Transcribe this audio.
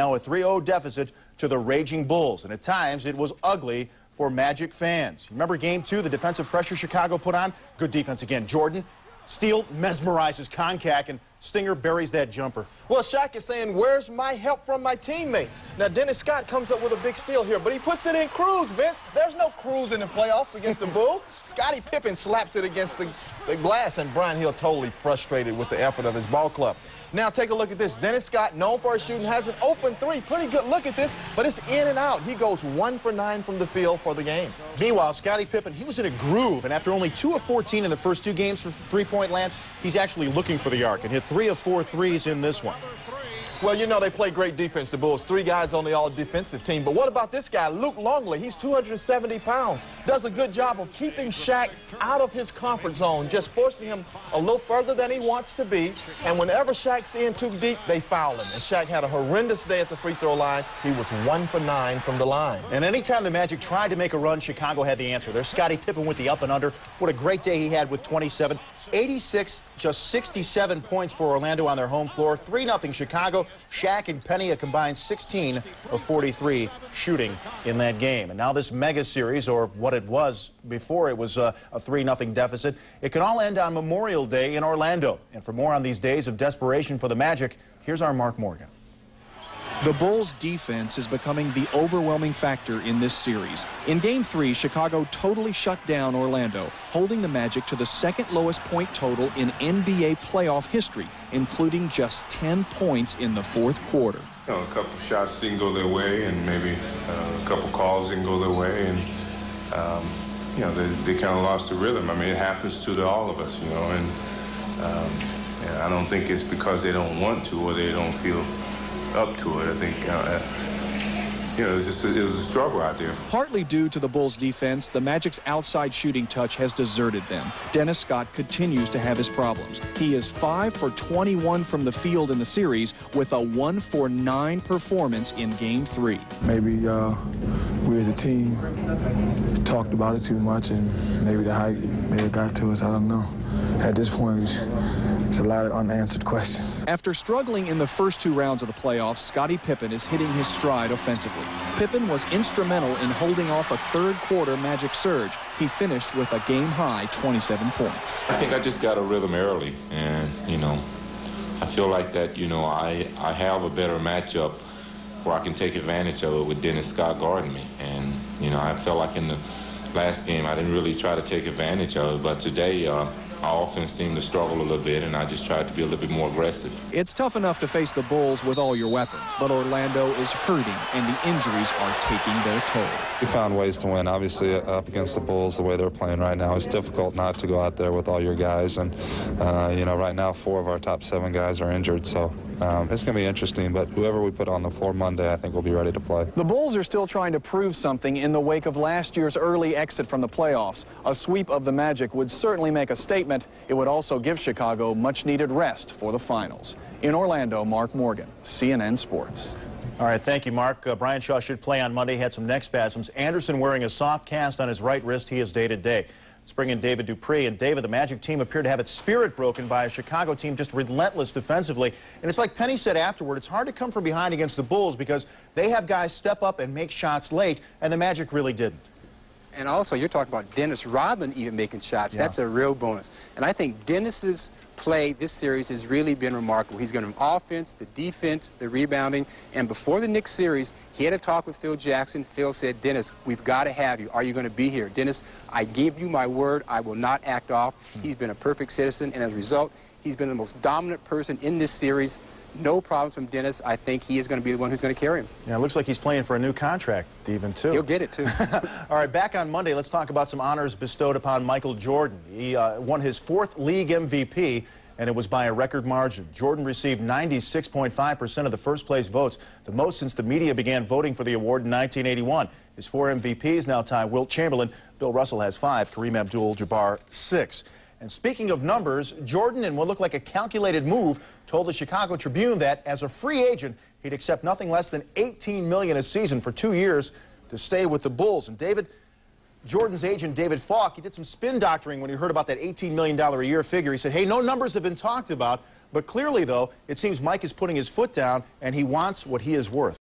Now a 3-0 deficit to the raging Bulls, and at times it was ugly for Magic fans. Remember Game 2, the defensive pressure Chicago put on? Good defense again. Jordan, steal, mesmerizes Koncak, and Stinger buries that jumper. Well, Shaq is saying, where's my help from my teammates? Now, Dennis Scott comes up with a big steal here, but he puts it in Cruz, Vince. There's no Cruz in the playoffs against the Bulls. Scottie Pippen slaps it against the glass, and Bryant Hill totally frustrated with the effort of his ball club. Now, take a look at this. Dennis Scott, known for his shooting, has an open three. Pretty good look at this, but it's in and out. He goes 1 for 9 from the field for the game. Meanwhile, Scottie Pippen, he was in a groove, and after only 2 of 14 in the first 2 games for three-point land, he's actually looking for the arc and hit 3 of 4 threes in this one. Well, you know, they play great defense, the Bulls. 3 guys on the all-defensive team. But what about this guy, Luke Longley? He's 270 pounds. Does a good job of keeping Shaq out of his comfort zone, just forcing him a little further than he wants to be. And whenever Shaq's in too deep, they foul him. And Shaq had a horrendous day at the free throw line. He was 1 for 9 from the line. And anytime the Magic tried to make a run, Chicago had the answer. There's Scottie Pippen with the up and under. What a great day he had with 27. 86, just 67 points for Orlando on their home floor. 3-0 Chicago. Shaq and Penny a combined 16 of 43 shooting in that game. And now this mega series, or what it was before it was a 3-0 deficit, it can all end on Memorial Day in Orlando. And for more on these days of desperation for the Magic, here's our Mark Morgan. The Bulls' defense is becoming the overwhelming factor in this series. In Game 3, Chicago totally shut down Orlando, holding the Magic to the second lowest point total in NBA playoff history, including just 10 points in the fourth quarter. You know, a couple shots didn't go their way, and maybe a couple calls didn't go their way, and you know, they kind of lost the rhythm. I mean, it happens to all of us, you know, and I don't think it's because they don't want to or they don't feel up to it. I think, you know, it was a struggle out there. Partly due to the Bulls' defense, the Magic's outside shooting touch has deserted them. Dennis Scott continues to have his problems. He is 5 for 21 from the field in the series with a 1 for 9 performance in Game 3. Maybe we as a team talked about it too much, and maybe the hype may have got to us. I don't know. At this point, it's a lot of unanswered questions. After struggling in the first 2 rounds of the playoffs, Scottie Pippen is hitting his stride offensively. Pippen was instrumental in holding off a third-quarter Magic surge. He finished with a game-high 27 points. I think I just got a rhythm early, and, you know, I feel like that, you know, I have a better matchup where I can take advantage of it with Dennis Scott guarding me. And, you know, I felt like in the last game I didn't really try to take advantage of it, but today our offense seemed to struggle a little bit, and I just tried to be a little bit more aggressive. It's tough enough to face the Bulls with all your weapons, but Orlando is hurting, and the injuries are taking their toll. We found ways to win. Obviously, up against the Bulls, the way they're playing right now, it's difficult not to go out there with all your guys. And, you know, right now, 4 of our top 7 guys are injured, so it's going to be interesting. But whoever we put on the floor Monday, I think will be ready to play. The Bulls are still trying to prove something in the wake of last year's early exit from the playoffs. A sweep of the Magic would certainly make a statement. It would also give Chicago much-needed rest for the finals. In Orlando, Mark Morgan, CNN Sports. All right, thank you, Mark. Brian Shaw should play on Monday. He had some neck spasms. Anderson wearing a soft cast on his right wrist. He is day-to-day. Let's bring in David Dupree. And David, the Magic team appeared to have its spirit broken by a Chicago team just relentless defensively. And it's like Penny said afterward, it's hard to come from behind against the Bulls because they have guys step up and make shots late, and the Magic really didn't. And also, you're talking about Dennis Rodman even making shots. Yeah. That's a real bonus. And I think Dennis's play this series has really been remarkable. He's going to offense, the defense, the rebounding. And before the Knicks series, he had a talk with Phil Jackson. Phil said, Dennis, we've got to have you. Are you going to be here? Dennis, I give you my word. I will not act off. He's been a perfect citizen. And as a result, he's been the most dominant person in this series. No problems from Dennis. I think he is going to be the one who's going to carry him. Yeah, it looks like he's playing for a new contract even, too. He'll get it, too. All right, back on Monday, let's talk about some honors bestowed upon Michael Jordan. He won his 4th league MVP, and it was by a record margin. Jordan received 96.5% of the first-place votes, the most since the media began voting for the award in 1981. His 4 MVPs now tie Wilt Chamberlain. Bill Russell has 5, Kareem Abdul-Jabbar 6. And speaking of numbers, Jordan, in what looked like a calculated move, told the Chicago Tribune that as a free agent, he'd accept nothing less than $18 million a season for 2 years to stay with the Bulls. And David, Jordan's agent, David Falk, he did some spin doctoring when he heard about that $18 million a year figure. He said, hey, no numbers have been talked about. But clearly, though, it seems Mike is putting his foot down, and he wants what he is worth.